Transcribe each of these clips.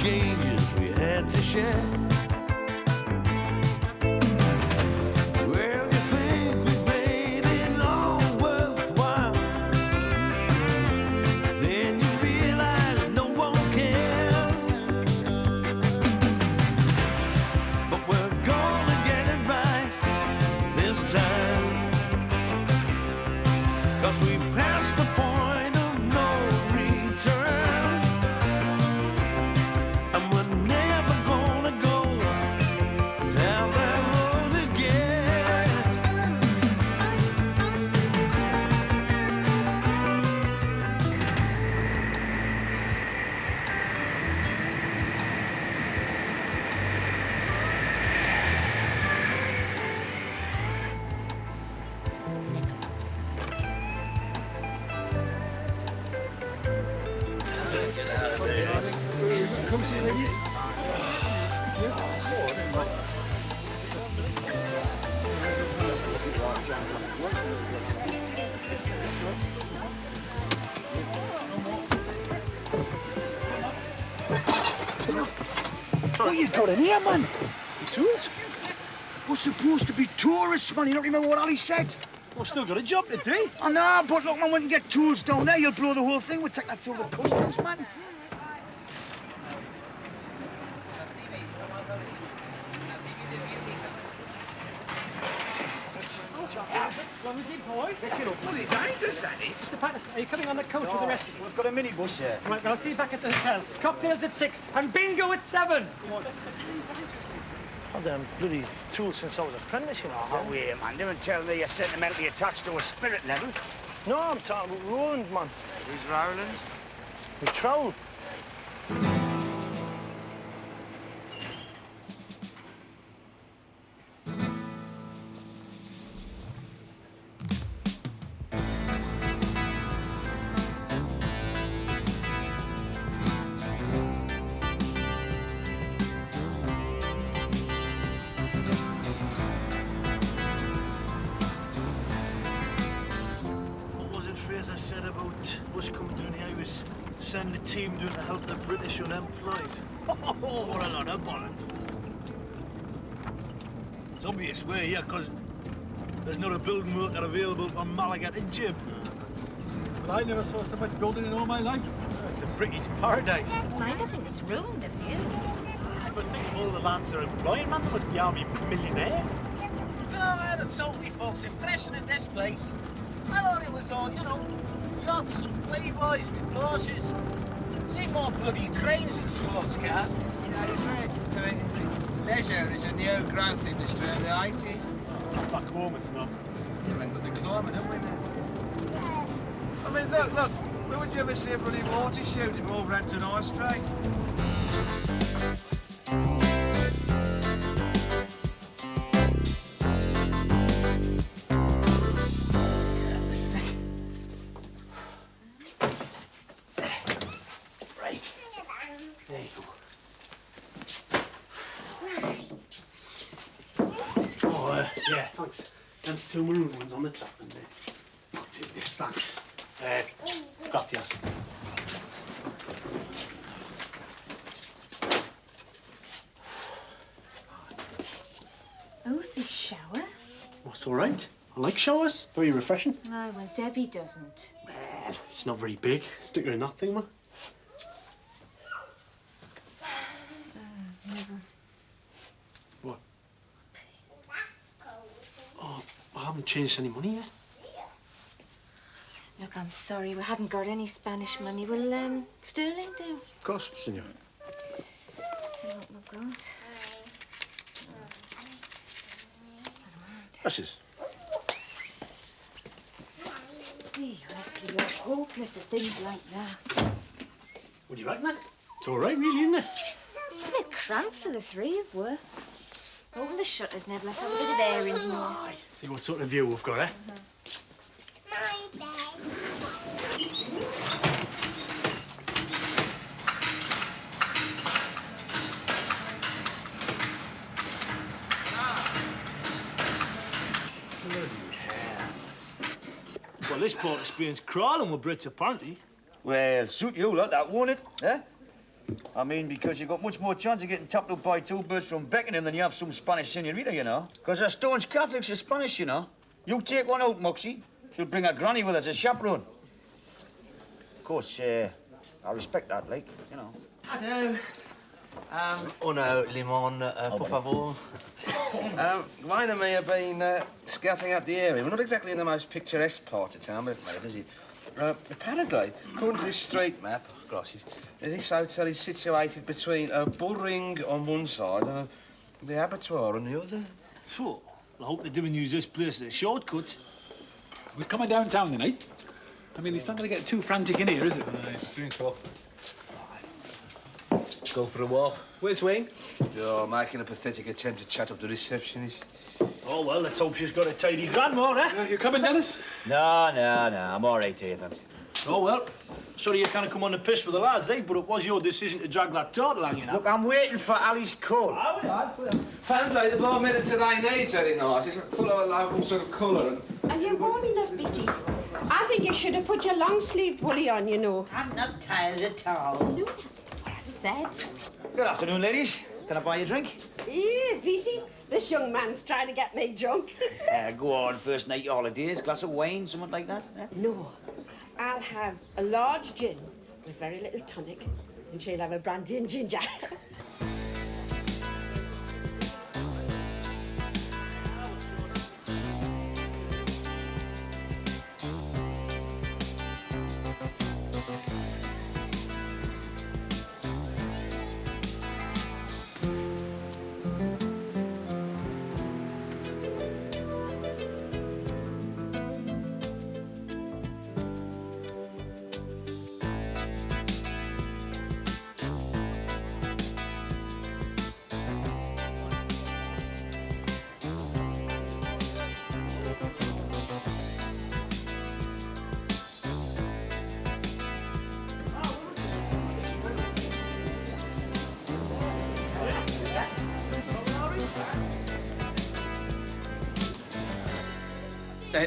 changes we had to share. Well, you think we made it all worthwhile, then you realize no one cares. But we're gonna get it right this time, 'cause we passed the point of no return, and we're never gonna go down that road again. Come see ladies. What you got in here, man? Tools? We're supposed to be tourists, man. You don't remember what Ali said? I've still got a job to do. I know, but look, man, when you get tools down there, you'll blow the whole thing. We'll take that through the customs, man. Bloody dangerous, that is. Mr. Patterson, are you coming on the coach with the rest? We've got a minibus here. Right, well, I'll see you back at the hotel. Cocktails at 6 and bingo at 7. I've done bloody tools since I was apprentice, you know. Oh, wait, man. Don't tell me you're sentimentally attached to a spirit level. No, I'm talking about Roland, man. Who's Rowland? We troll. What was it Fraser said about us coming down here? He was sending the team down to help the British unemployed. Oh, what a lot of bollocks. It's obvious we're here because there's not a building worker available from Malaga to Jib. Well, I never saw so much building in all my life. It's a British paradise. Mind, I think it's ruined of you. But think of all the lads that are employing, man. There must be army millionaires. You know, I had a totally false impression in this place. I thought it was all, you know, yachts and playboys with Porsches. See more bloody trains than sports cars. You know, it's very to it. Leisure is a new growth industry in the 80s. Back home, it's not. We've got the climate, haven't we, now? I mean, look. Where would you ever see a bloody water shoot in Wolverhampton High Street? This is it. Right. There you go. Oh, yeah, thanks. And 2 maroon ones on the top and I'll take this, thanks. Gracias. Oh, it's a shower? That's all right. I like showers. Very refreshing. Oh, well, Debbie doesn't. Well, it's not very big. Stick her in that thing, man. Never. What? Oh, I haven't changed any money yet. Look, I'm sorry, we haven't got any Spanish money. Will sterling do? Of course, senor. See what we've got. Gracias. Hey, honestly, you're hopeless at things like that. What do you reckon, man? It's all right, really, isn't it? It's a bit cramped for the three of us. Open the shutters, Ned. Let's have a bit of air in here. Aye. See what sort of view we've got, eh? Well, this port experience crawling with Brits, apparently. Well, suit you lot, that won't it? Eh? I mean, because you've got much more chance of getting topped up by two birds from Beckenham than you have some Spanish senorita, you know. Because they're staunch Catholics are Spanish, you know. You take one out, Moxie. She'll bring her granny with her as a chaperone. Of course, I respect that, like, you know. Hello. Uno limon, por favor. Wayne and me have been scouting out the area. We're not exactly in the most picturesque part of town, but mate, is it? Apparently, according to this street map, glasses, this hotel is situated between a bull ring on one side and the abattoir on the other. So, I hope they didn't use this place as a shortcut. We're coming downtown tonight. I mean, it's not going to get too frantic in here, is it? Drink off. Go for a walk. Where's Wayne? You're making a pathetic attempt to chat up the receptionist. Oh, well, let's hope she's got a tidy grandma, eh? You coming, Dennis? No, I'm all right here, thanks. Oh, well, sorry you can't come on the piss with the lads, eh? But it was your decision to drag that turtle hanging out. Look, I'm waiting for Ali's call. Apparently, the bar minute today needs very nice. It's full of a local sort of colour. Are you warm enough, Bitty? I think you should have put your long-sleeved woolly on, you know. I'm not tired at all. No, that's not what I said. Good afternoon, ladies. Can I buy you a drink? Bitty, this young man's trying to get me drunk. Go on, first night holidays, glass of wine, something like that. Eh? No, I'll have a large gin with very little tonic, and she'll have a brandy and ginger.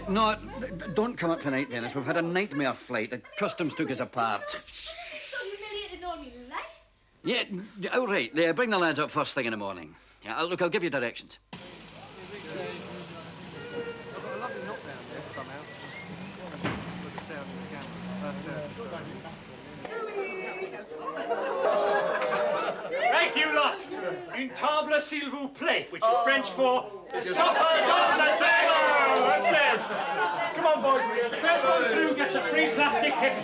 No, don't come up tonight, Dennis. We've had a nightmare flight. The customs took us apart. So humiliated all my life. Yeah, all right. Bring the lads up first thing in the morning. Yeah, look, I'll give you directions. Right, you lot. Une table, s'il vous plaît, which is French for supper's on the table. That's it. Come on, boys. The first one through gets a free plastic hip.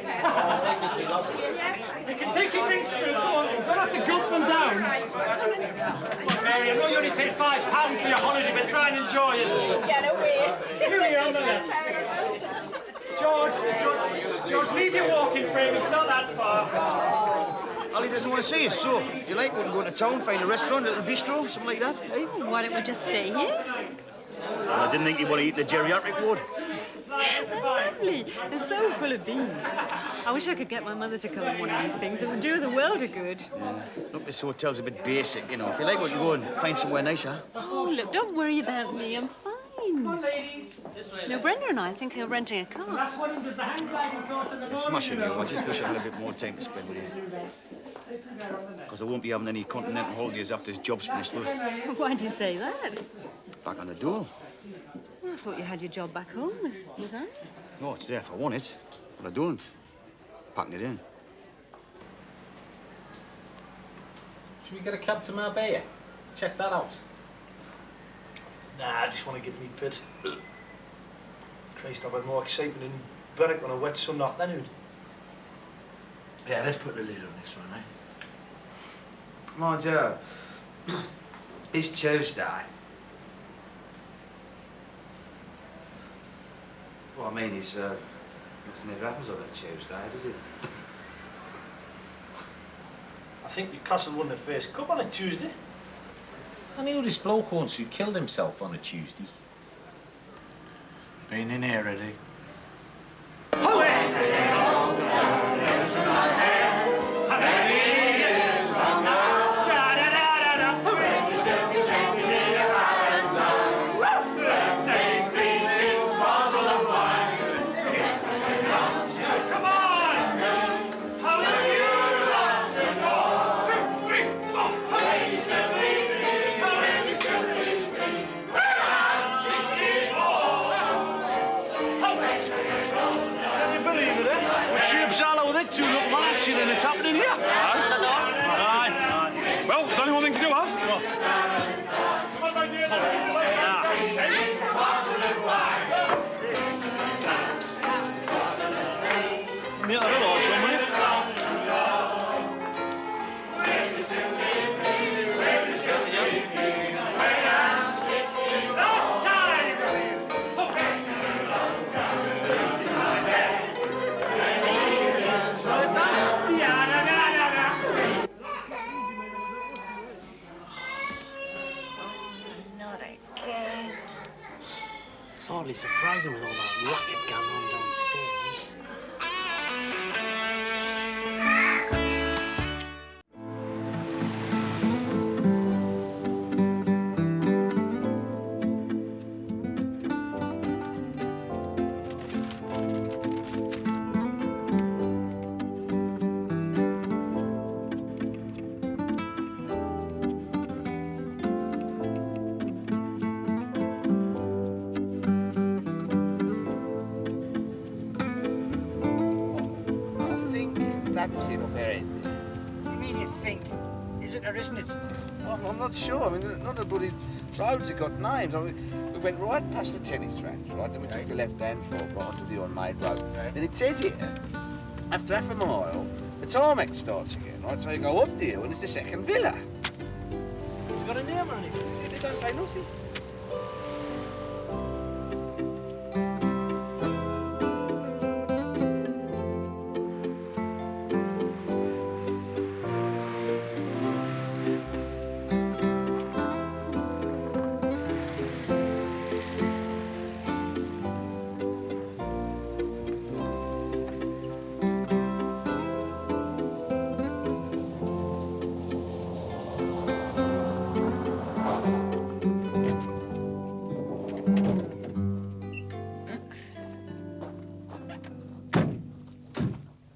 You can take your drinks through. Come on. You don't have to gulp them down. Mary, I know you only paid £5 for your holiday, but try and enjoy it. Get away. Here on the left. George, leave your walking frame. It's not that far. Ali doesn't want to see us, so if you like, we can go to town, find a restaurant, a little bistro, something like that, eh? Why don't we just stay here? Well, I didn't think you'd want to eat the geriatric ward. They're lovely. They're so full of beans. I wish I could get my mother to come on one of these things. It would do the world a good. Yeah. Look, this hotel's a bit basic, you know. If you like, we can go and find somewhere nicer. Oh, look, don't worry about me. I'm fine. Come on, ladies. No, Brenda and I think we're renting a car. Last one does the hang gliding course in the It's smashing you. I just wish I had a bit more time to spend with you. Because I won't be having any continental holidays after this job's finished, will I? Why do you say that? Back on the door. Well, I thought you had your job back home with Anne. No, it's there if I want it, but I don't. Packing it in. Should we get a cab to Marbella? Check that out. Nah, I just want to get me pit. Christ, I've had more excitement in Berwick on a wet Sunday afternoon. Yeah, let's put the lid on this one, eh? Come on, Joe. It's Tuesday. What I mean is, nothing ever happens on that Tuesday, does it? I think Newcastle won the first cup on a Tuesday. I knew this bloke once who killed himself on a Tuesday. Been in here already. what's happening here? Aye. Well, there's only one thing to do, us. Meet the little horse, won't we? It's hardly surprising with all that racket going on downstairs. That's it up there. You mean you think? Is it or isn't it? Well, I'm not sure. I mean, not the bloody roads have got names. I mean, we went right past the tennis ranch, right? Then we took the left-hand fork right onto the unmade road. And it says here, after half a mile, the tarmac starts again, right? So you go up there and it's the second villa. It's got a name on it. They don't say nothing.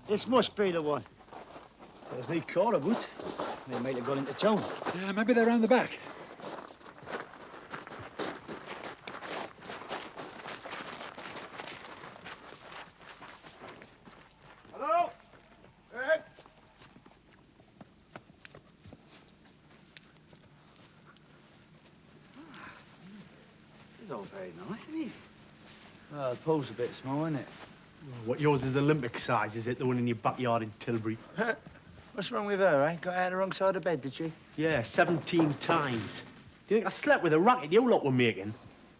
This must be the one. There's no car about. They might have gone into town. Yeah, maybe they're round the back. Hello? Hey. This is all very nice, isn't it? Well, the pool's a bit small, isn't it? What, yours is Olympic size, is it? The one in your backyard in Tilbury? What's wrong with her, eh? Got out the wrong side of bed, did she? Yeah, 17 times. Do you think I slept with a racket you lot were making?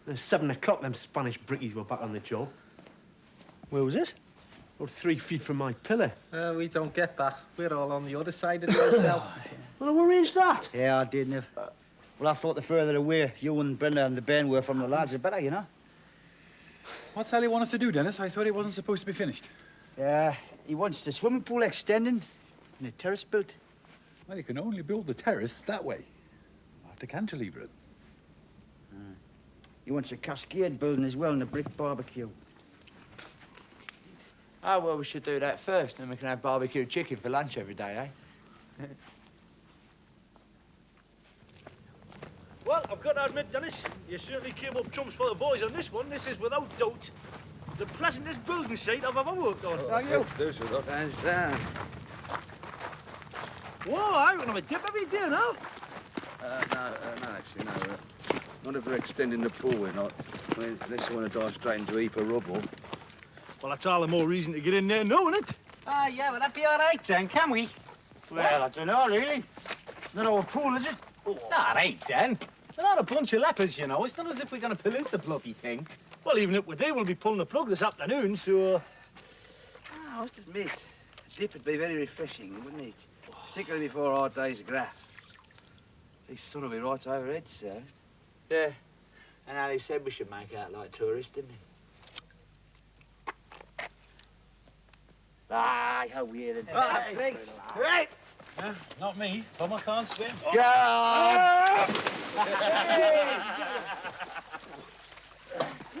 At 7 o'clock, them Spanish brickies were back on the job. Where was it? About 3 feet from my pillar. We don't get that. We're all on the other side of the hotel. Well, who arranged that? Yeah, I did, Niv. Well, I thought the further away you and Brenda and the Ben were from the lads, the better, you know? What's Sally want us to do, Dennis? I thought it wasn't supposed to be finished. Yeah, he wants the swimming pool extending and the terrace built. Well, you can only build the terrace that way. Have to cantilever it. He wants a cascade building as well and a brick barbecue. Oh, well, we should do that first, then we can have barbecue chicken for lunch every day, eh? Well, I've got to admit, Dennis, you certainly came up trumps for the boys on this one. This is, without doubt, the pleasantest building site I've ever worked on. Thank you. Hands down. Whoa, I can have a dip every day now. No, actually, no. Not if we're extending the pool, we're not. I mean, unless you want to dive straight into a heap of rubble. Well, that's all the more reason to get in there now, isn't it? Ah, yeah, well, that'd be all right then, can we? Well, I don't know, really. It's not our pool, is it? Oh. All right, then. We're not a bunch of lepers, you know. It's not as if we're going to pollute the bloody thing. Well, even if we do, we'll be pulling the plug this afternoon, so... I must admit, a dip would be very refreshing, wouldn't it? Particularly before our days of graft. This sun will be right overhead, sir. Yeah. And Ali said we should make out like tourists, didn't he? Ah, how weird. Thanks. Right. Not me. Tom, I can't swim.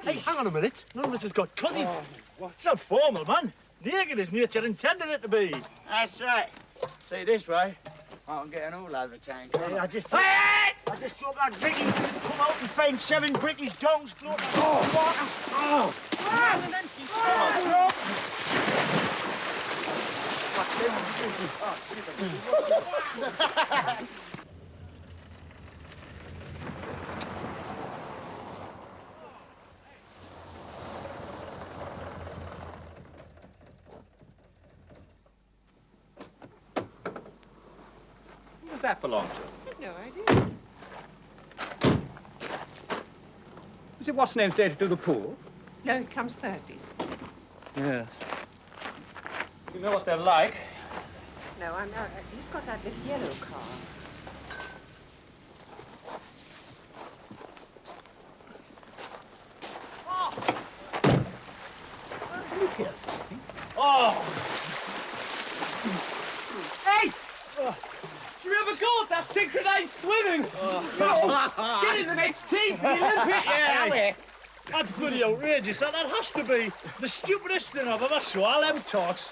Hey, hang on a minute. None of us has got cousins. It's not formal, man. Naked as nature intended it to be. That's right. See, this way, I can get an all over town. I just thought that Vicky come out and find 7 British dongs floating on the water. Oh! And then she Who does that belong to? No idea. Is it what's name's day to do the pool? No, it comes Thursdays. Yes. You know what they're like. No, I'm not. He's got that little yellow car. Look at something. Oh! Hey! Do you ever go at that synchronized swimming? Get in the next team for the Olympics! Yeah. That's bloody outrageous. That has to be the stupidest thing I've ever saw. All them tots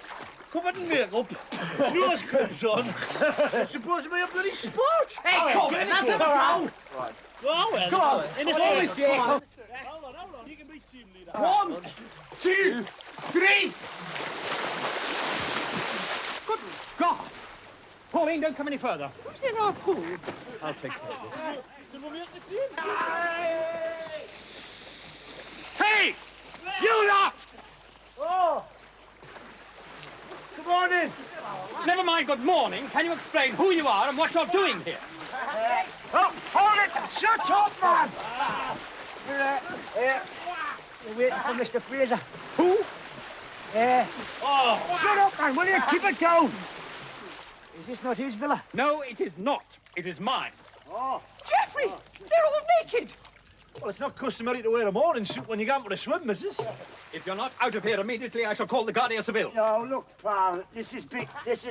covered in makeup, nose clips on. It's supposed to be a bloody sport. Hey, Corbin, that's a foul! Right. Oh, well. Come on. In a second. Hold on. You can be team leader. 1, 2, 3. Good God. Pauline, don't come any further. Who's in our pool? I'll take care of this. Can we make the team? Hey! You lot! Oh! Come on in. Never mind good morning. Can you explain who you are and what you're doing here? Oh, hold it! Shut up, man! We're waiting for Mr. Fraser. Who? Oh! Shut up, man! Will you keep it down? Is this not his villa? No, it is not. It is mine. Oh. Jeffrey! They're all naked! Well, it's not customary to wear a morning suit when you go out for a swim, missus. If you're not out of here immediately, I shall call the Guardia Civil. No, look, pal, this has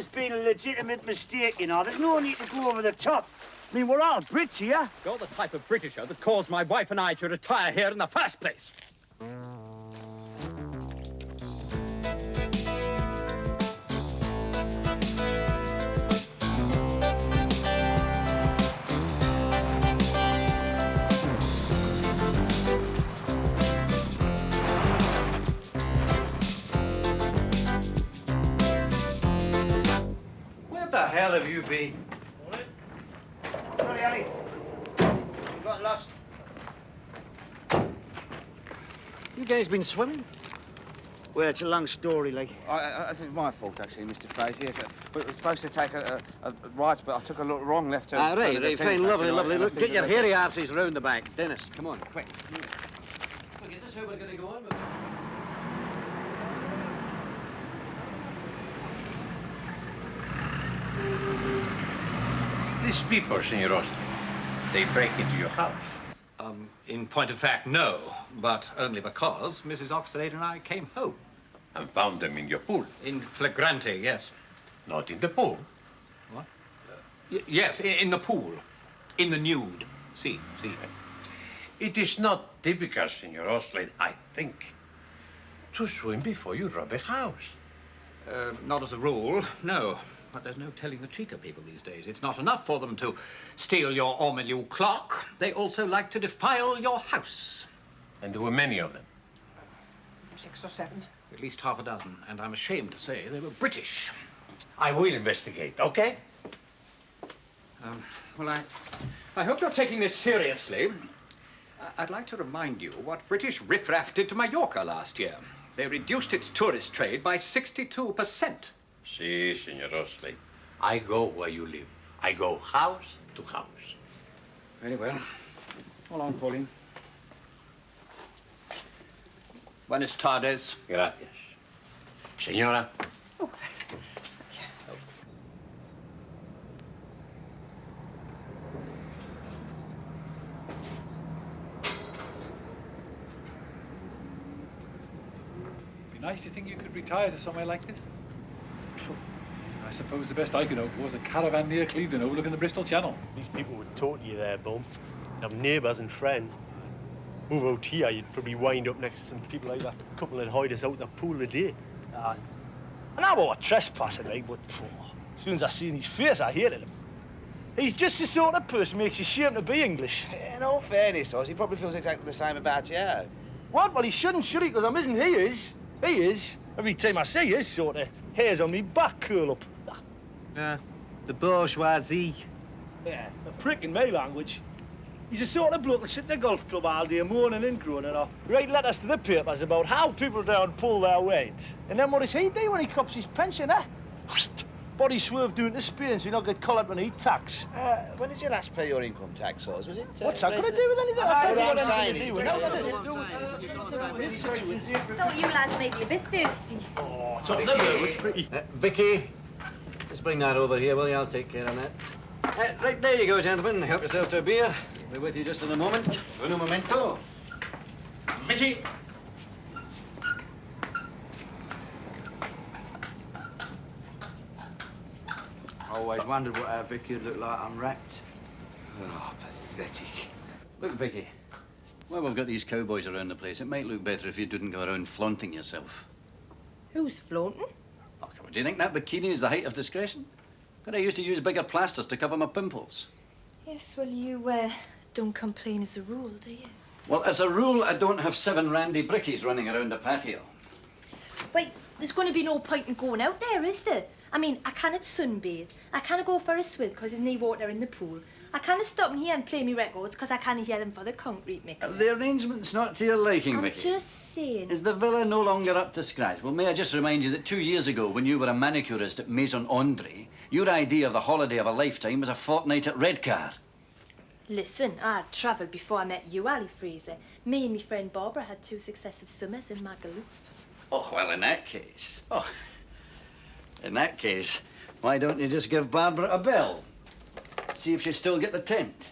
been a legitimate mistake, you know. There's no need to go over the top. I mean, we're all Brits here. You're the type of Britisher that caused my wife and I to retire here in the first place. Where the hell have you been? Sorry, Ali. Got lost. You guys been swimming? Well, it's a long story, like. I think it's my fault, actually, Mr. Fraser. Yes, we were supposed to take a right, but I took a wrong left turn. Right, fine, lovely. Look, get your hairy arses round the back. Dennis, come on, quick. Look, is this how we're going to go on with it? These people, Senor Austin, they break into your house. In point of fact, no. But only because Mrs. Oxlade and I came home. And found them in your pool. In flagrante, yes. Not in the pool. What? Yes, in the pool. In the nude. See. It is not typical, Senor Oxlade, I think, to swim before you rob a house. Not as a rule, no. But there's no telling the cheeker people these days. It's not enough for them to steal your ormolu clock. They also like to defile your house. And there were many of them. 6 or 7. At least half a dozen. And I'm ashamed to say they were British. I will investigate, okay? Well, I hope you're taking this seriously. I'd like to remind you what British riffraff did to Mallorca last year. They reduced its tourist trade by 62%. Si, Senor Oxlade. I go where you live. I go house to house. Very well. Hold on, Pauline. Buenas tardes. Gracias. Señora. Be nice to think you could retire to somewhere like this. I suppose the best I could hope for was a caravan near Clevedon overlooking the Bristol Channel. These people would talk to you there, Bum. You'd have neighbours and friends. Move out here, you'd probably wind up next to some people like that couple that hide us out in the pool today. And I was trespassing, right, but as soon as I seen his face, I hated him. He's just the sort of person who makes you ashamed to be English. In all fairness, Oz, he probably feels exactly the same about you. What? Well, he shouldn't, should he? Because I'm isn't. He is. He is. Every time I see his sort of hairs on me back curl up. The bourgeoisie. Yeah, a prick in my language. He's the sort of bloke that sit in a golf club all day moaning and groaning or write letters to the papers about how people down pull their weight. And then what does he do when he cops his pension, eh? Body swerve doing to Spain so you don't get collared when he tax. When did you last pay your income tax, or was it? What's that got to do with anything? I'll tell you what I'm saying. going to do with it. No, you lads may be a bit thirsty. Oh, it's up there. Vicky, just bring that over here, will you? I'll take care of that. Right, there you go, gentlemen. Help yourselves to a beer. We'll be with you just in a moment. Uno momento. Vicky! I always wondered what our Vicky would look like unwrapped. Oh, pathetic. Look, Vicky, while we've got these cowboys around the place, it might look better if you didn't go around flaunting yourself. Who's flaunting? Oh, come on, do you think that bikini is the height of discretion? God, I used to use bigger plasters to cover my pimples. Yes, well, you don't complain as a rule, do you? Well, as a rule, I don't have 7 randy brickies running around the patio. Wait, there's going to be no point in going out there, is there? I mean, I can't sunbathe. I can't go for a swim because there's no water in the pool. I can't stop in here and play me records because I can't hear them for the concrete mix. The arrangement's not to your liking, I'm Vicky. just saying. Is the villa no longer up to scratch? Well, may I just remind you that 2 years ago, when you were a manicurist at Maison Andre, your idea of the holiday of a lifetime was a fortnight at Redcar. Listen, I'd travelled before I met you, Ali Fraser. Me and my friend Barbara had 2 successive summers in Magaluf. Oh, well, in that case, why don't you just give Barbara a bell? See if she still get the tent.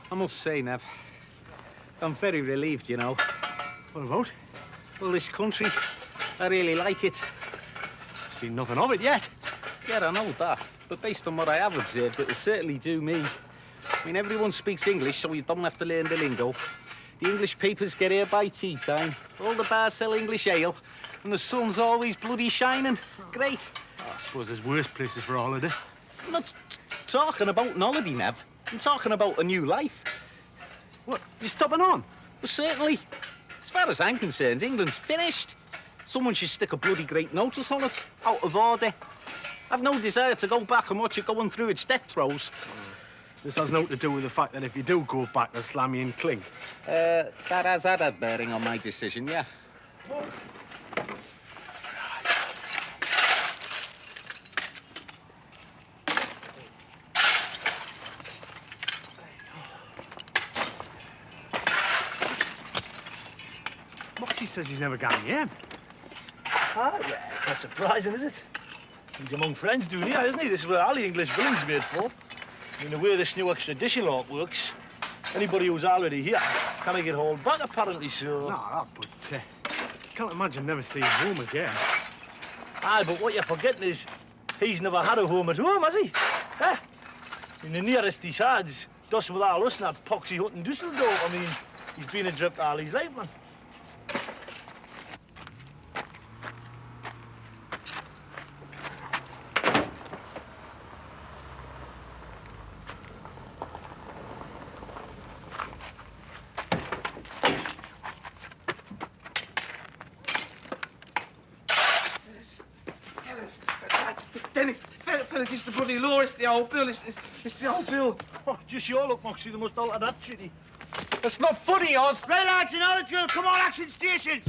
I must say, Nev, I'm very relieved, you know. What about? Well, this country, I really like it. Seen nothing of it yet. Yeah, I know that. But based on what I have observed, it'll certainly do me. I mean, everyone speaks English, so you don't have to learn the lingo. The English papers get here by tea time. All the bars sell English ale. And the sun's always bloody shining. Great. Oh, I suppose there's worse places for a holiday. I'm not talking about an holiday, Nev. I'm talking about a new life. What, you stopping on? Well, certainly. As far as I'm concerned, England's finished. Someone should stick a bloody great notice on it. Out of order. I've no desire to go back and watch it going through its death throes. This has nothing to do with the fact that if you do go back, they'll slam you in clink. That has had a bearing on my decision, yeah. Moxie says he's never gone home. Ah, yeah, it's not surprising, is it? He's among friends doing here, isn't he? This is where all the English villing's made for. I mean, the way this new extradition law works, anybody who's already here can't get hauled back, apparently, so... No, but can't imagine never seeing home again. Aye, but what you're forgetting is he's never had a home at home, has he? Eh? In the nearest he's had is dust with all us and that poxy hut in Dusseldorf. I mean, he's been adrift all his life, man. Dennis, fellas, it's the bloody law. It's the old bill. It's the old bill. Oh, just your luck, Moxie. They must alter that treaty. It's not funny, Oz. Right, lads, in all the drill. Come on, action stations.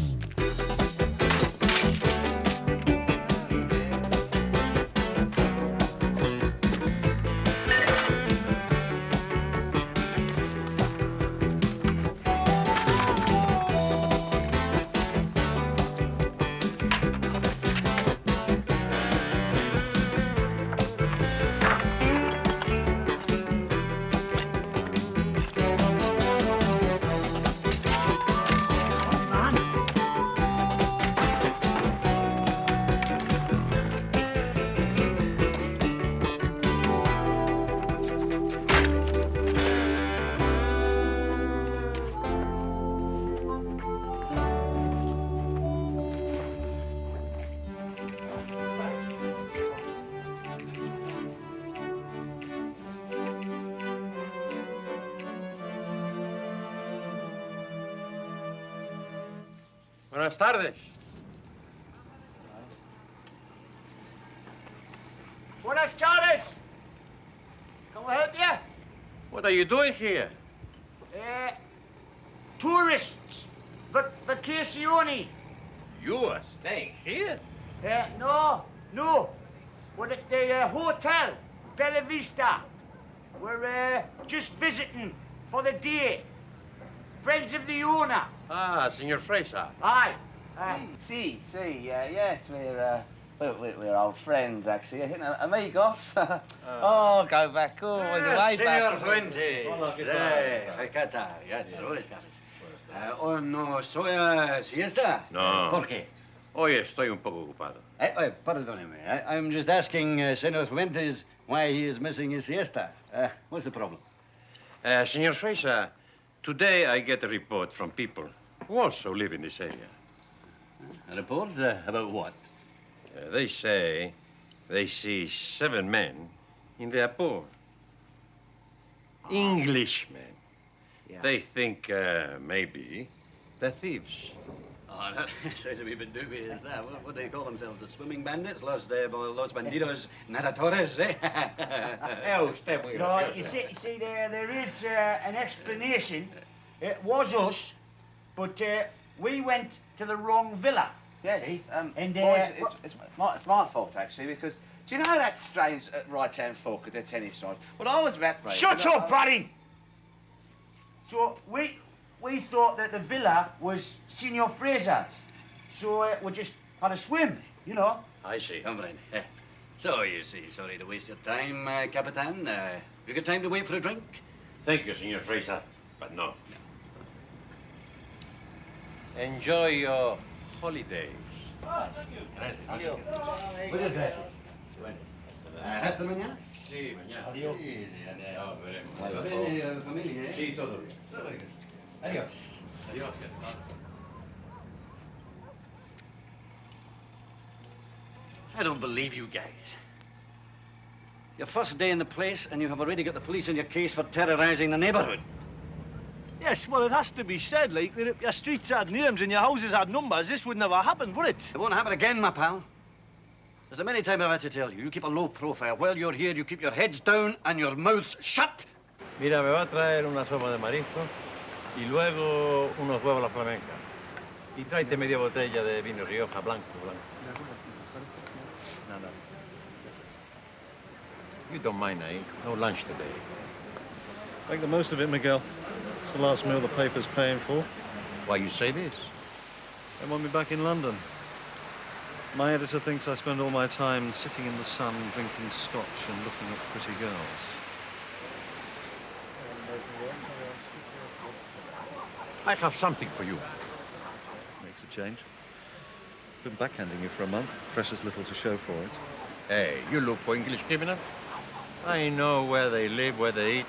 Buenas tardes. Buenas tardes. Can we help you? What are you doing here? Tourists. Vacazioni. You are staying here? No. We're at the hotel, Bella Vista. We're just visiting for the day. Friends of the owner. Ah, Senor Fraser. Aye. Yes, we're old friends, actually. Amigos. Oh, go back. Oh, way Senor back. Fuentes. ¿Qué tal? Ya te lo estás. ¿O no soy siesta? No. ¿Por qué? Hoy estoy un poco ocupado. Pardóneme. I'm just asking Senor Fuentes why he is missing his siesta. What's the problem? Senor Fraser, today I get a report from people who also live in this area. A report about what? They say they see 7 men in their pool. Englishmen. They think maybe they're thieves. Oh, that sounds a wee bit dubious, that. What do they call themselves? The swimming bandits? Los bandidos nadadores, eh? No, you see, there is an explanation. It was us, but we went to the wrong villa. Yes, see? boys, it's my fault, actually, because do you know that strange right-hand fork at the tennis side? Well, I was about to... Shut up, buddy! So, we thought that the villa was Senor Fraser's. So, we just had a swim, you know. I see. Comprende. So, you see, sorry to waste your time, Capitan. You got time to wait for a drink? Thank you, Senor Fraser, but no. Enjoy your holidays. Muchas gracias. ¿Hasta mañana? Sí, mañana. Adiós. Sí, adiós. veremos. Familia, ¿eh? Sí, todo bien. Adiós. Adiós. I don't believe you guys. Your first day in the place, and you have already got the police on your case for terrorising the neighbourhood. Yes, well, it has to be said, like, that if your streets had names and your houses had numbers, this would never happen, would it? It won't happen again, my pal. There's a many times I've had to tell you, you keep a low profile. While you're here, you keep your heads down and your mouths shut. Mira, me va a traer una sopa de marisco y luego unos huevos a la flamenca. Y tráete media botella de vino Rioja, blanco. No. You don't mind, eh? No lunch today. Make the most of it, Miguel. It's the last meal the paper's paying for. Why you say this? They want me back in London. My editor thinks I spend all my time sitting in the sun, drinking scotch and looking at pretty girls. I have something for you. Makes a change. Been backhanding you for a month. Precious little to show for it. Hey, you look for English criminal? I know where they live, where they eat.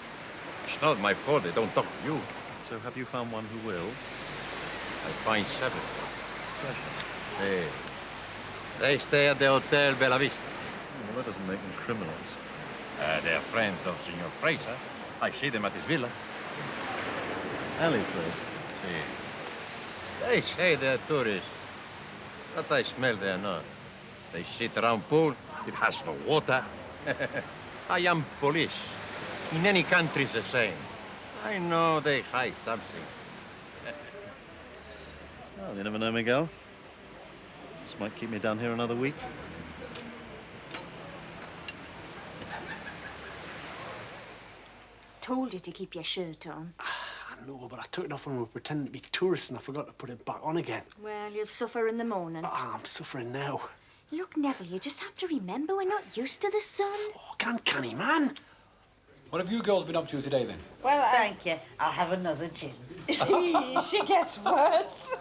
It's not my fault they don't talk to you. So have you found one who will? I find 7. 7? Hey. They stay at the Hotel Bella Vista. Well, that doesn't make them criminals. They're friends of Senor Fraser. I see them at his villa. Alley Fraser? See. They say they're tourists. But I smell they're not. They sit around pool. It has no water. I am police. In any country it's the same. I know they hide something. Well, you never know, Miguel. This might keep me down here another week. Told you to keep your shirt on. I know, but I took it off when we were pretending to be tourists and I forgot to put it back on again. Well, you'll suffer in the morning. I'm suffering now. Look, Neville, you just have to remember we're not used to the sun. Oh, canny man. What have you girls been up to today, then? Well, thank you. I'll have another gin. She gets worse.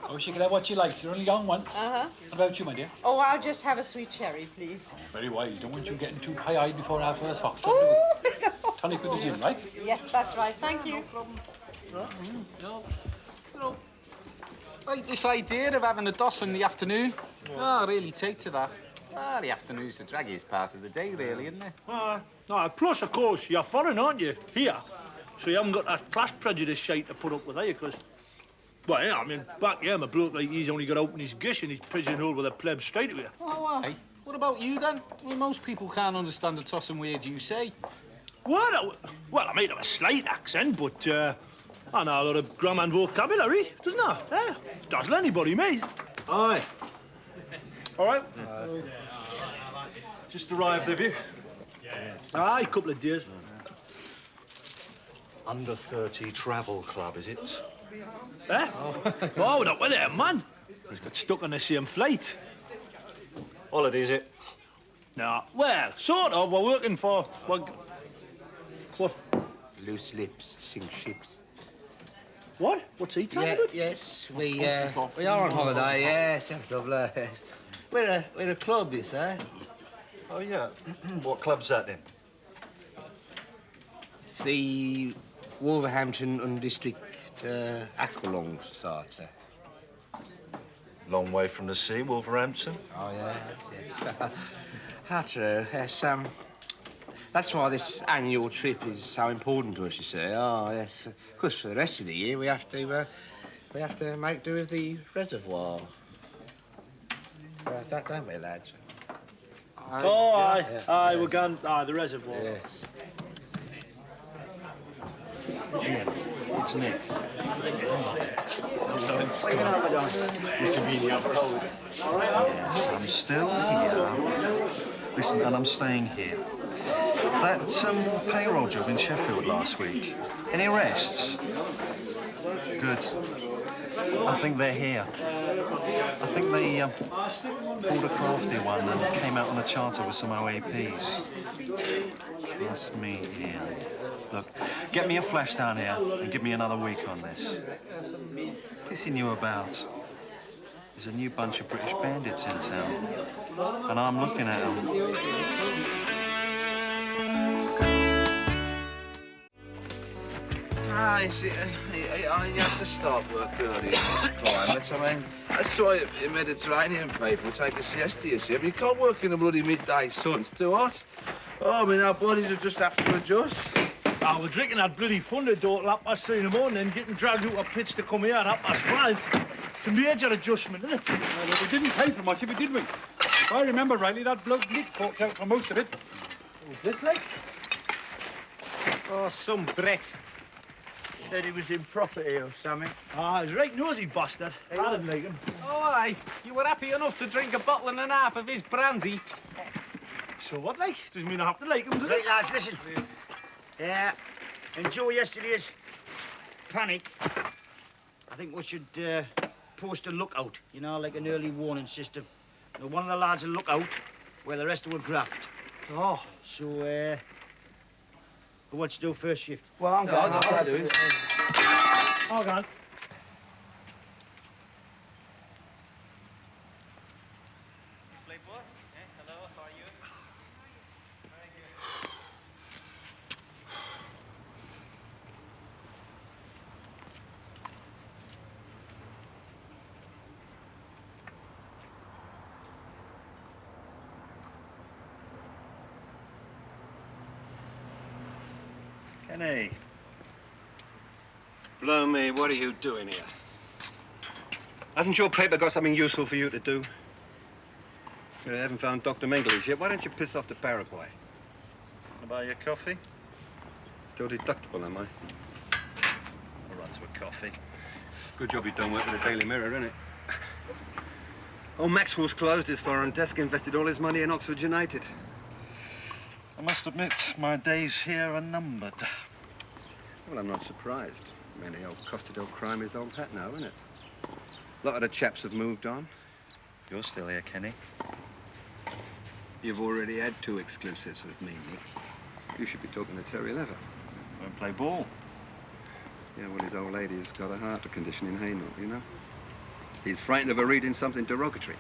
Oh, she can have what she likes. You're only young once. Uh-huh. What about you, my dear? Oh, I'll just have a sweet cherry, please. Very wise. Don't want you getting too high-eyed before our first fox. Oh, no. Tonic with the gin, right? Yes, that's right. Thank you. Like this idea of having a doss in the afternoon. Oh, I really take to that. Ah, the afternoon's the draggiest part of the day, really, isn't it? Plus, of course, you're foreign, aren't you? Here. So you haven't got that class prejudice shite to put up with, are you? Because, well, yeah, I mean, back here, my bloke like he's only got to open his gish and he's pigeonholed with a pleb straight away. Hey, what about you, then? Well, most people can't understand the tossing word you say. What? Well, I might have a slight accent, but I know a lot of grammar and vocabulary, doesn't I? Eh? Dazzle anybody, mate. Aye. All right. Just arrived, have you? Aye, a couple of days. Under 30 travel club, is it? Eh? Oh, not with him, man. He's got stuck on the same flight. Holiday, is it? No, well, sort of. We're working for... What? Loose lips sink ships. What? What's he talking about? Yes, we are on holiday, yes, that's lovely. Yes. We're a club, you say. Oh, yeah. What club's that, then? It's the Wolverhampton Undistrict Aqualung Society. Long way from the sea, Wolverhampton. Oh, yes. How true, yes. That's why this annual trip is so important to us, you see. Oh, yes. Of course, for the rest of the year, we have to make do with the reservoir. Don't we, lads? Aye. Yeah. Aye, we're going... Aye, the reservoir. Yes. It's Nick. I'm still here. Listen, and I'm staying here. That payroll job in Sheffield last week. Any arrests? Good. I think they're here. I think they pulled a crafty one and came out on a charter with some OAPs. Trust me, Ian. Look, get me a flash down here and give me another week on this. Pissing you about. There's a new bunch of British bandits in town, and I'm looking at them. You see, you have to start work early in this climate. I mean, that's why in Mediterranean people take a siesta, you see. I mean, you can't work in the bloody midday sun. It's too hot. Oh, I mean, our bodies will just have to adjust. Oh, we're drinking that bloody thunder door at 3:30 in the morning and getting dragged out of pitch to come here at 5:30. It's a major adjustment, isn't it? Well, we didn't pay for much of it, did we? If I remember rightly, that bloke Nick forked out for most of it. What's this like? Oh, some Brit. Said he was in property or something. Ah, he's right nosy bastard. I didn't like him. Oh, aye. You were happy enough to drink a bottle and a half of his brandy. So what, like? Doesn't mean I have to like him, does Right, it? lads, listen. Yeah, enjoy yesterday's panic. I think we should post a lookout, you know, like an early warning system. You know, one of the lads will look out where the rest will graft. Oh. So, who wants to do first shift? Well, I'm going. I'll do it. I'll go. Kenny. Blow me, what are you doing here? Hasn't your paper got something useful for you to do? You haven't found Dr. Mengele yet. Why don't you piss off to Paraguay? Wanna buy you a coffee? Still deductible, am I? All right to a coffee. Good job you don't work with the Daily Mirror, innit? Old Maxwell's closed his foreign desk, invested all his money in Oxford United. I must admit, my days here are numbered. Well, I'm not surprised. Mainly old Costa crime is old hat now, isn't it? A lot of the chaps have moved on. You're still here, Kenny. You've already had 2 exclusives with me, Nick. You should be talking to Terry Lever. Won't play ball. Yeah, well, his old lady's got a heart condition in Hainault, you know? He's frightened of her reading something derogatory.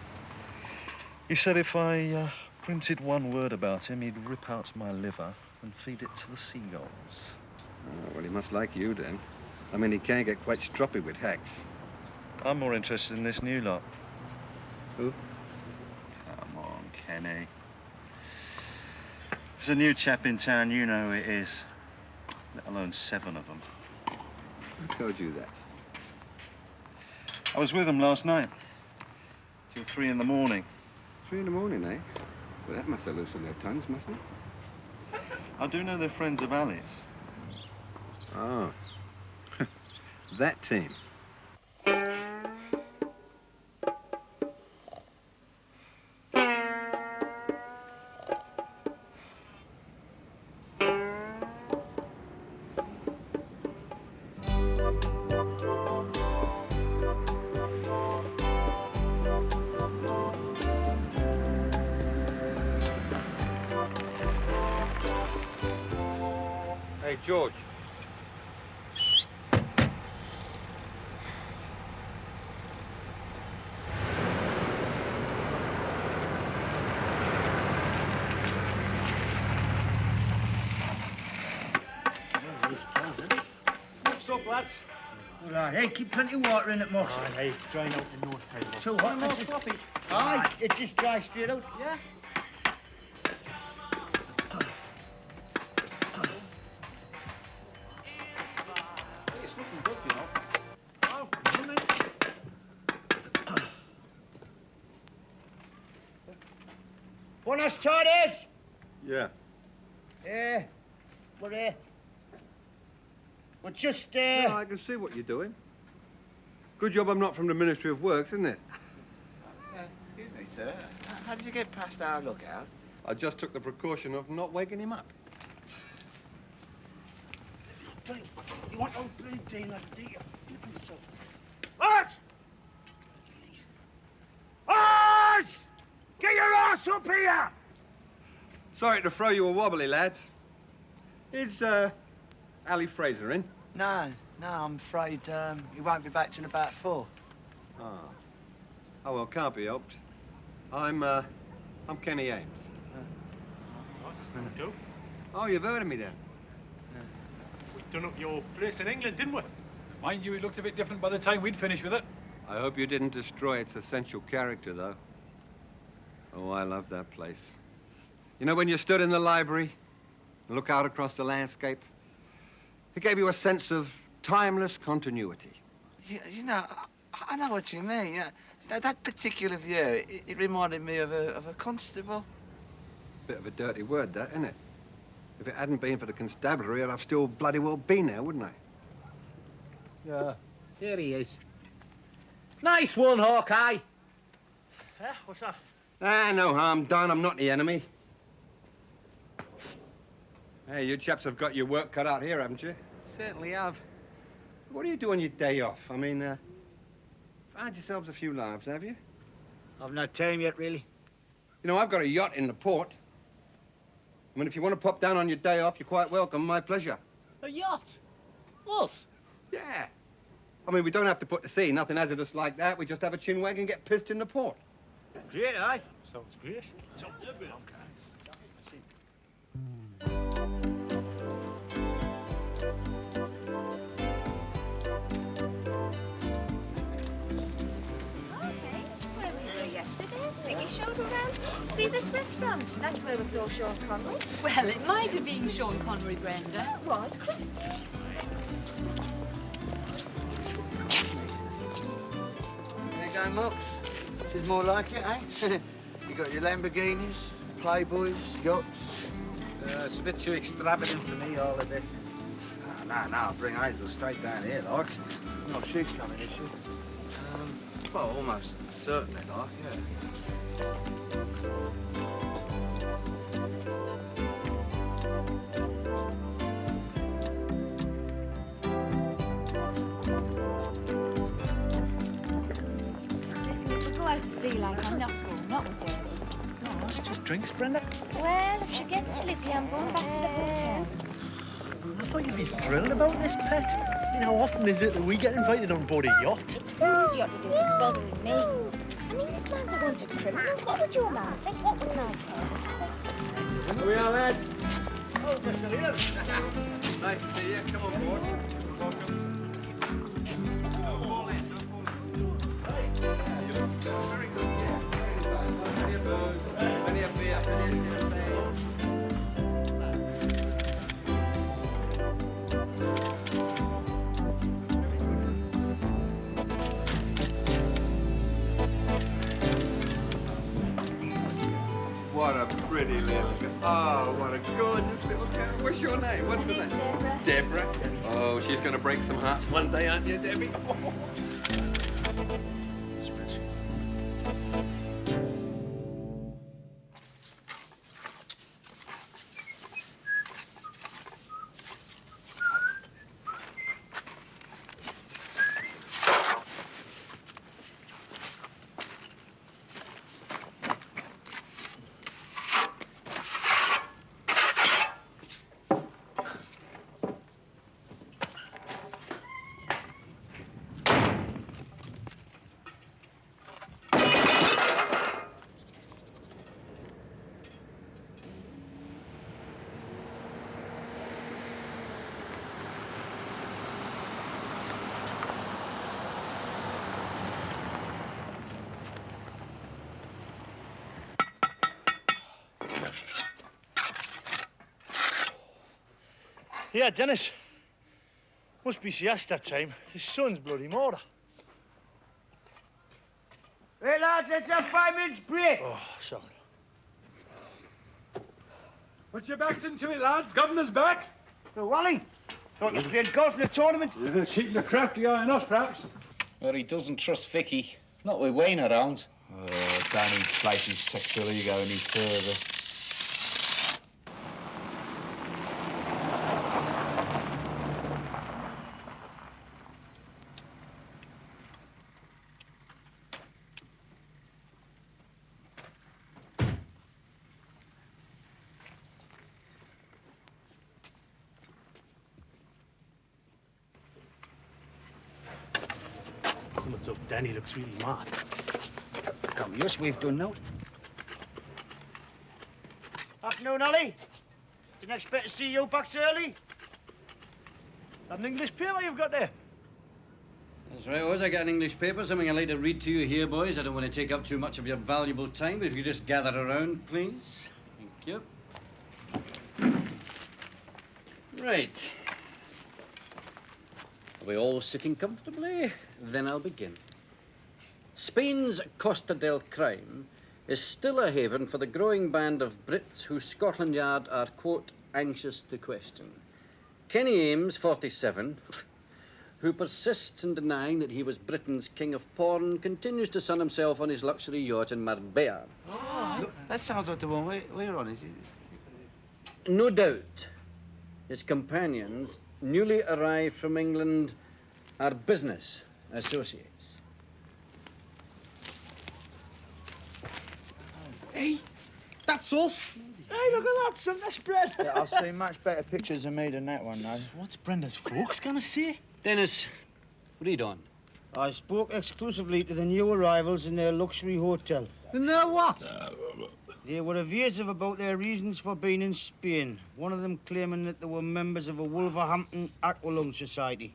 He said if I printed one word about him, he'd rip out my liver and feed it to the seagulls. Oh, well, he must like you, then. I mean, he can get quite stroppy with hacks. I'm more interested in this new lot. Who? Come on, Kenny. There's a new chap in town, you know who it is. Let alone 7 of them. Who told you that? I was with them last night. Till 3 in the morning. 3 in the morning, eh? Well, that must have loosened their tongues, mustn't it? I do know they're friends of Ali's. Oh. That team. Hey, George. What's up, lads? All right, hey, keep plenty of water in it, Mox. Oh, hey, it's drying out in no time. So what? More sloppy. Aye, it just dries straight out. Yeah. It's looking good, you know. Oh, isn't it? Buenas tardes. Yeah. We're just, No, I can see what you're doing. Good job I'm not from the Ministry of Works, isn't it? Excuse me, sir. How did you get past our lookout? I just took the precaution of not waking him up. You want old blue dealer, do you? Us! Us! Get your ass up here! Sorry to throw you a wobbly, lads. Is, Ali Fraser in? No, I'm afraid he won't be back till about 4. Oh. Oh, well, can't be helped. I'm Kenny Ames. Do? Oh, you've heard of me then? We done up your place in England, didn't we? Mind you, it looked a bit different by the time we'd finished with it. I hope you didn't destroy its essential character, though. Oh, I love that place. You know, when you stood in the library and look out across the landscape, it gave you a sense of timeless continuity. You know, I know what you mean. You know, that particular view, it reminded me of a constable. Bit of a dirty word, that, isn't it? If it hadn't been for the constabulary, I'd have still bloody well been there, wouldn't I? Yeah, here he is. Nice one, Hawkeye. What's that? Ah, no harm done. I'm not the enemy. Hey, you chaps have got your work cut out here, haven't you? Certainly have. What do you do on your day off? I mean, find yourselves a few laughs, have you? I've no time yet, really. You know, I've got a yacht in the port. I mean, if you want to pop down on your day off, you're quite welcome. My pleasure. A yacht? Us? Yeah. I mean, we don't have to put to sea, nothing hazardous like that. We just have a chinwag and get pissed in the port. Great, aye? Sounds great. Think he showed around? See this restaurant? That's where we saw Sean Connery. Well, it might have been Sean Connery, Brenda. It was, Christy. There you go, Mox. This is more like it, eh? You got your Lamborghinis, Playboys, yachts. It's a bit too extravagant for me, all of this. No, I'll bring Hazel straight down here, like. Oh, she's coming, is she? Well, almost certainly, like, yeah. Listen, if we go out to sea like I'm not going, not with girls. No, it's just drinks, Brenda. Well, if she gets sleepy, I'm going back to the hotel. I thought you'd be thrilled about this, Pet. I mean, how often is it that we get invited on board a yacht? It's Phil's yacht it is, it's bothering me. I mean, this man's a wanted criminal. What would your man think? What would I think? Here we are, lads. Oh, Mr. Ian. Nice to see you. Come on board. Welcome. Don't fall in, don't fall in. You look very good, yeah. Plenty of booze, plenty of beer, plenty of champagne. What a pretty little girl. Oh, what a gorgeous little girl. What's your name? What's the name? Deborah. Deborah? Oh, she's going to break some hearts one day, aren't you, Debbie? Yeah, Dennis. Must be siesta time. His son's bloody murder. Hey, lads, it's a 5-minute break. Oh, sorry. Put your backs into it, lads. Governor's back. Oh, Wally, thought you was playing golf in a tournament. You're keeping a crafty eye on us, perhaps. Well, he doesn't trust Vicky. Not with Wayne around. Oh, Danny inflate his sexual ego any further. Someone's up. Danny looks really mad. Come, yes, we've done now. Afternoon, Ollie. Didn't expect to see you back so early. That an English paper you've got there? That's right, Oz. I got an English paper, something I'd like to read to you here, boys. I don't want to take up too much of your valuable time, but if you just gather around, please. Thank you. Right. Are we all sitting comfortably? Then I'll begin. Spain's Costa del Crime is still a haven for the growing band of Brits who Scotland Yard are, quote, anxious to question. Kenny Ames, 47, who persists in denying that he was Britain's king of porn, continues to sun himself on his luxury yacht in Marbella. Oh, look, that sounds like the one we're on, is it? No doubt, his companions, newly arrived from England, are business associates. Hey, that's us. Hey, look at that, son. That's spread. Yeah, I've seen much better pictures of me than that one, now. What's Brenda's folks gonna say? Dennis, read on. I spoke exclusively to the new arrivals in their luxury hotel. And they're what? They were evasive about their reasons for being in Spain, one of them claiming that they were members of a Wolverhampton aqualung society.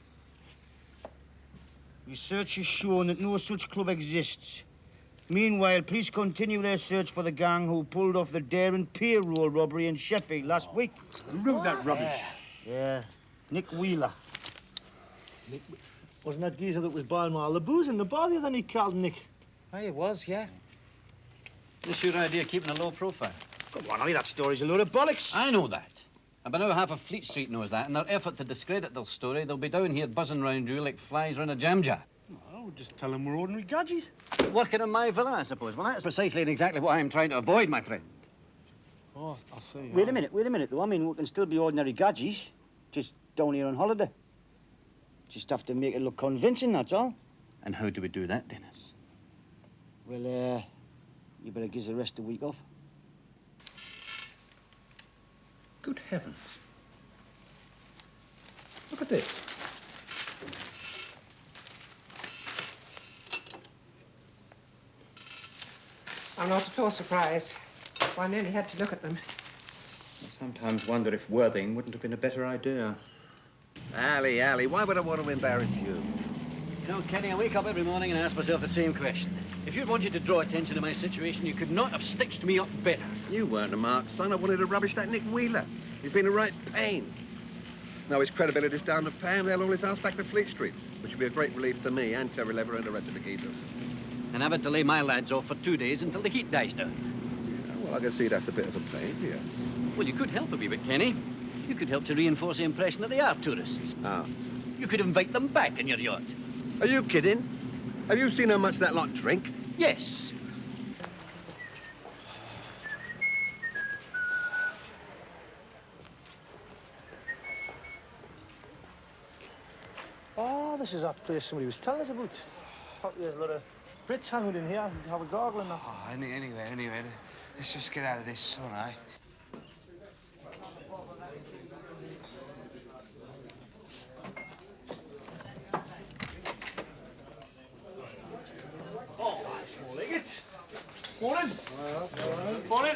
Research has shown that no such club exists. Meanwhile, police continue their search for the gang who pulled off the daring payroll robbery in Sheffield last week. Who wrote that rubbish? Yeah, Nick Wheeler. Nick, wasn't that geezer that was buying all the booze in the bar the other night called Nick? Oh, it was, yeah. This your idea, keeping a low profile? Come on, Ollie, that story's a load of bollocks. I know that. And by now half of Fleet Street knows that. In their effort to discredit their story, they'll be down here buzzing round you like flies round a jam jar. Well, just tell them we're ordinary gadgies. Working in my villa, I suppose. Well, that's precisely and exactly what I'm trying to avoid, my friend. Oh, I'll see. Wait a minute, though. I mean, we can still be ordinary gadgies, just down here on holiday. Just have to make it look convincing, that's all. And how do we do that, Dennis? Well, you better give us the rest of the week off. Good heavens. Look at this. I'm not at all surprised. I nearly had to look at them. I sometimes wonder if Worthing wouldn't have been a better idea. Ali, why would I want to embarrass you? You know, Kenny, I wake up every morning and ask myself the same question. If you'd wanted to draw attention to my situation, you could not have stitched me up better. You weren't a mark, son. I wanted to rubbish that Nick Wheeler. He's been a right pain. Now his credibility's down the pan, they'll haul his house back to Fleet Street, which will be a great relief to me and Terry Lever and the rest of the geezers. And I've had to lay my lads off for 2 days until the heat dies down. Well, I can see that's a bit of a pain, yeah. Well, you could help a wee bit, Kenny. You could help to reinforce the impression that they are tourists. Ah. You could invite them back in your yacht. Are you kidding? Have you seen how much that lot drink? Yes. Oh, this is that place somebody was telling us about. Probably there's a lot of Brits hanging in here. We can have a gargle and that. Oh, anyway, let's just get out of this, all right? Oh, nice morning, Morning. Morning.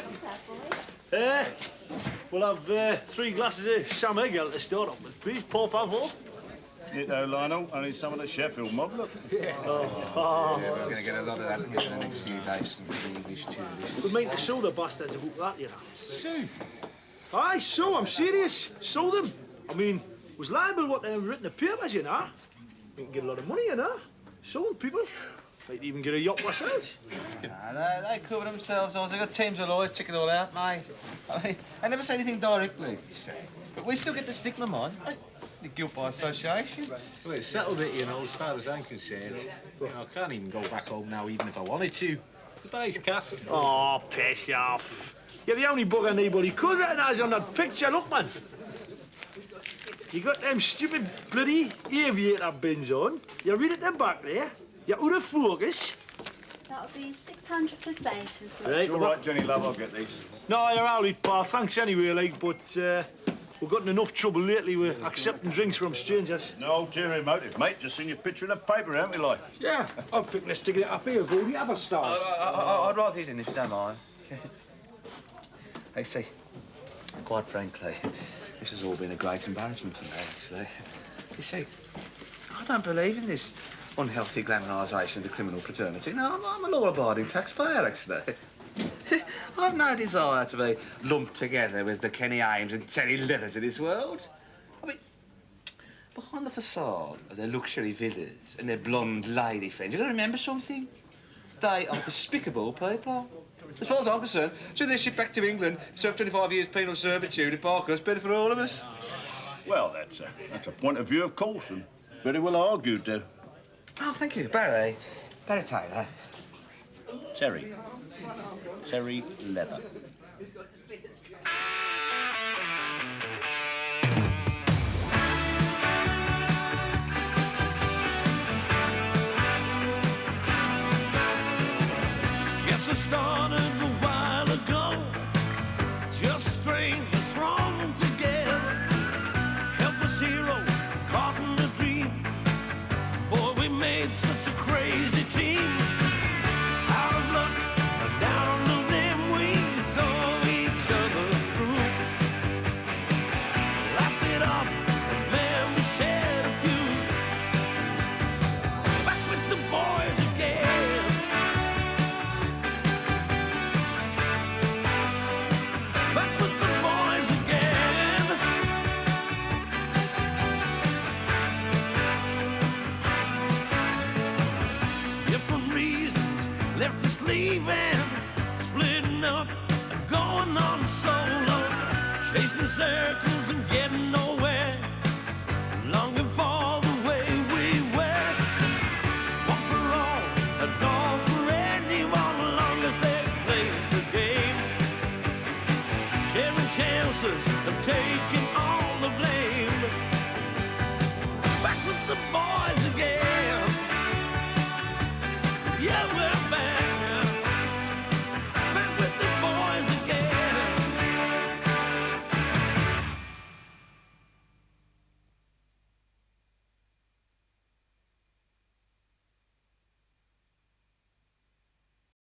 We'll have 3 glasses of Sam Egg to start off with, please. Por favor. You know, Lionel, only some of the Sheffield mob, look. Yeah, we're going to get a lot of that in the next few days. Some English tourists. We mean to sue the bastards about that, you know. Sue? Aye, sue, I'm serious. Sue them. I mean, it was liable what they've written in the papers, you know. We can get a lot of money, you know. Suing people. Might even get a yacht ourselves. Nah, they cover themselves. They've got teams of lawyers check it all out, mate. I mean, I never say anything directly. But we still get the stigma, man. The guilt by association. Well, it's settled it, you know, as far as I'm concerned. But you know, I can't even go back home now, even if I wanted to. The day's cast. Oh, piss off. You're the only bugger anybody could recognise on that picture. Look, man. You got them stupid bloody aviator bins on. You read at the back there. You're out of focus. That'll be 600%. Right, It's all right, Jenny, love, I'll get these. No, you're all right, pal. Thanks anyway, like, but we've gotten enough trouble lately with accepting drinks from strangers. No ulterior motive, mate. Just seen your picture in the paper, haven't we, like? Yeah, I think let's stick it up here, go the other stars. I'd rather these in, if you don't mind. Hey, see, quite frankly, this has all been a great embarrassment to me, actually. You see, I don't believe in this unhealthy glamorisation of the criminal fraternity. No, I'm a law-abiding taxpayer, actually. I've no desire to be lumped together with the Kenny Ames and Terry Leathers of this world. I mean, behind the facade of their luxury villas and their blonde lady friends, you've got to remember something. They are despicable people. As far as I'm concerned, should they ship back to England, serve 25 years penal servitude at Parkhurst, better for all of us? Well, that's a point of view, of course, and very well argued, Oh, thank you. Barry Taylor. Terry Leather. Guess I started a while ago. Just strangers thrown together. Helpless heroes caught in a dream. Boy, we made such a crazy team. Out of luck, down on the limb, we saw each other through. Laughed it off, and man, we shared a few. Back with the boys again. Back with the boys again. Different reasons left us leaving, splitting up